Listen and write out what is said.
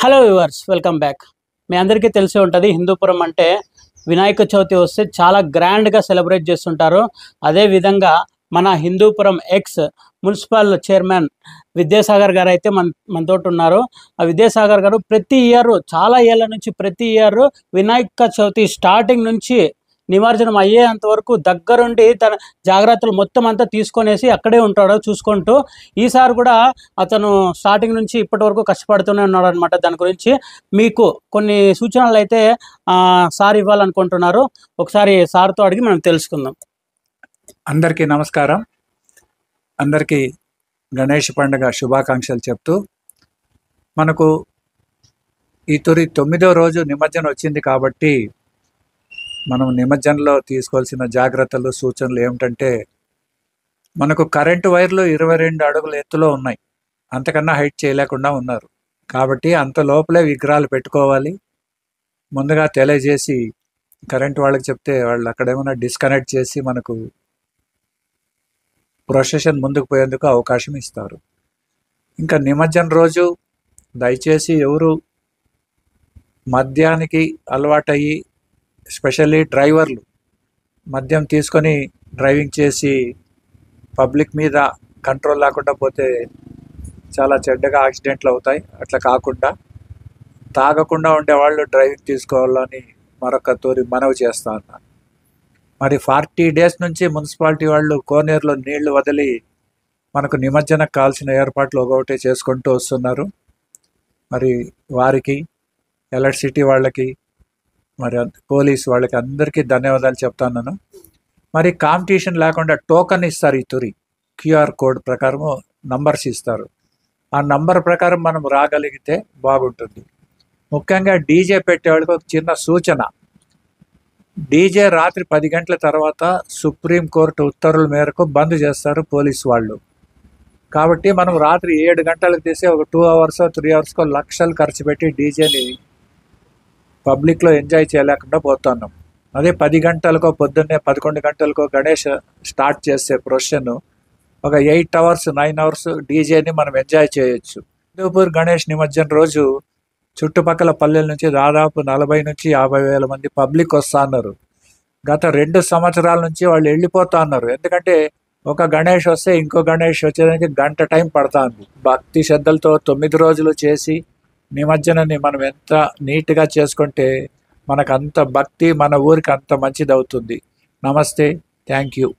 Hello viewers, welcome back. మీ అందరికీ తెలిసి ఉంటుంది, హిందూపురం అంటే వినాయక చవితి వస్తే చాలా గ్రాండ్గా సెలబ్రేట్ చేస్తుంటారు. అదేవిధంగా మన Hindupur ex municipal chairman Vidyasagar garu అయితే మనతోటి ఉన్నారు. ఆ విద్యాసాగర్ గారు ప్రతి ఇయర్ చాలా ఏళ్ళ నుంచి ప్రతి ఇయర్ వినాయక చవితి స్టార్టింగ్ నుంచి నిమజ్జనం అయ్యేంత వరకు దగ్గరుండి తన జాగ్రత్తలు మొత్తం అంతా తీసుకొనేసి అక్కడే ఉంటాడు చూసుకుంటూ. ఈసారి కూడా అతను స్టార్టింగ్ నుంచి ఇప్పటి వరకు కష్టపడుతూనే ఉన్నాడు అనమాట. దాని గురించి మీకు కొన్ని సూచనలు అయితే సార్ ఇవ్వాలనుకుంటున్నారు. ఒకసారి సార్తో అడిగి మనం తెలుసుకుందాం. అందరికీ నమస్కారం. అందరికీ గణేష్ పండుగ శుభాకాంక్షలు చెప్తూ, మనకు ఈ తొలి 9వ రోజు నిమజ్జనం వచ్చింది కాబట్టి మనం నిమజ్జనంలో తీసుకోవాల్సిన జాగ్రత్తలు సూచనలు ఏమిటంటే, మనకు కరెంటు వైర్లు 22 అడుగుల ఎత్తులో ఉన్నాయి. అంతకన్నా హైట్ చేయలేకుండా ఉన్నారు. కాబట్టి అంత లోపలే విగ్రహాలు పెట్టుకోవాలి. ముందుగా తెలియజేసి కరెంటు వాళ్ళకి చెప్తే వాళ్ళు అక్కడ ఏమైనా డిస్కనెక్ట్ చేసి మనకు ప్రొసెషన్ ముందుకు పోయేందుకు అవకాశం ఇస్తారు. ఇంకా నిమజ్జనం రోజు దయచేసి ఎవరు మద్యానికి అలవాటయ్యి, స్పెషల్లీ డ్రైవర్లు మద్యం తీసుకొని డ్రైవింగ్ చేసి పబ్లిక్ మీద కంట్రోల్ లేకుండా పోతే చాలా చెడ్డగా యాక్సిడెంట్లు అవుతాయి. అట్లా కాకుండా తాగకుండా ఉండేవాళ్ళు డ్రైవింగ్ తీసుకోవాలని మరొక తోరి మనవి చేస్తా ఉన్నాను. మరి 40 days నుంచి మున్సిపాలిటీ వాళ్ళు కోనేరులో నీళ్లు వదిలి మనకు నిమజ్జనకు కావాల్సిన ఏర్పాట్లు ఒకటే చేసుకుంటూ వస్తున్నారు. మరి వారికి, ఎలక్ట్రిసిటీ వాళ్ళకి, మరి పోలీస్ వాళ్ళకి అందరికీ ధన్యవాదాలు చెప్తాను. మరి కాంపిటీషన్ లేకుండా టోకన్ ఇస్తారు. ఈ తొరి QR కోడ్ ప్రకారము నంబర్స్ ఇస్తారు. ఆ నంబర్ ప్రకారం మనం రాగలిగితే బాగుంటుంది. ముఖ్యంగా డీజే పెట్టేవాళ్ళకి ఒక చిన్న సూచన. డీజే రాత్రి 10 గంటల తర్వాత సుప్రీంకోర్టు ఉత్తర్వుల మేరకు బంద్ చేస్తారు పోలీసు వాళ్ళు. కాబట్టి మనం రాత్రి 7 గంటలకు తీసి ఒక 2 hours 3 hours లక్షలు ఖర్చు పెట్టి డీజేని పబ్లిక్లో ఎంజాయ్ చేయలేకుండా పోతున్నాం. అదే 10 గంటలకో పొద్దున్నే 11 గంటలకో గణేష్ స్టార్ట్ చేసే ప్రొసెషన్ ఒక 8 hours 9 hours డీజేని మనం ఎంజాయ్ చేయొచ్చు. హిందూపూర్ గణేష్ నిమజ్జనం రోజు చుట్టుపక్కల పల్లెల నుంచి దాదాపు 40 నుంచి 50 వేల మంది పబ్లిక్ వస్తా ఉన్నారు. గత 2 సంవత్సరాల నుంచి వాళ్ళు వెళ్ళిపోతా ఉన్నారు. ఎందుకంటే ఒక గణేష్ వస్తే ఇంకో గణేష్ వచ్చేదానికి గంట టైం పడతా ఉంది. భక్తి శ్రద్ధలతో 9 రోజులు చేసి నిమజ్జనాన్ని మనం ఎంత నీట్గా చేసుకుంటే మనకు అంత భక్తి మన ఊరికి అంత మంచిది అవుతుంది. నమస్తే, థ్యాంక్ యూ.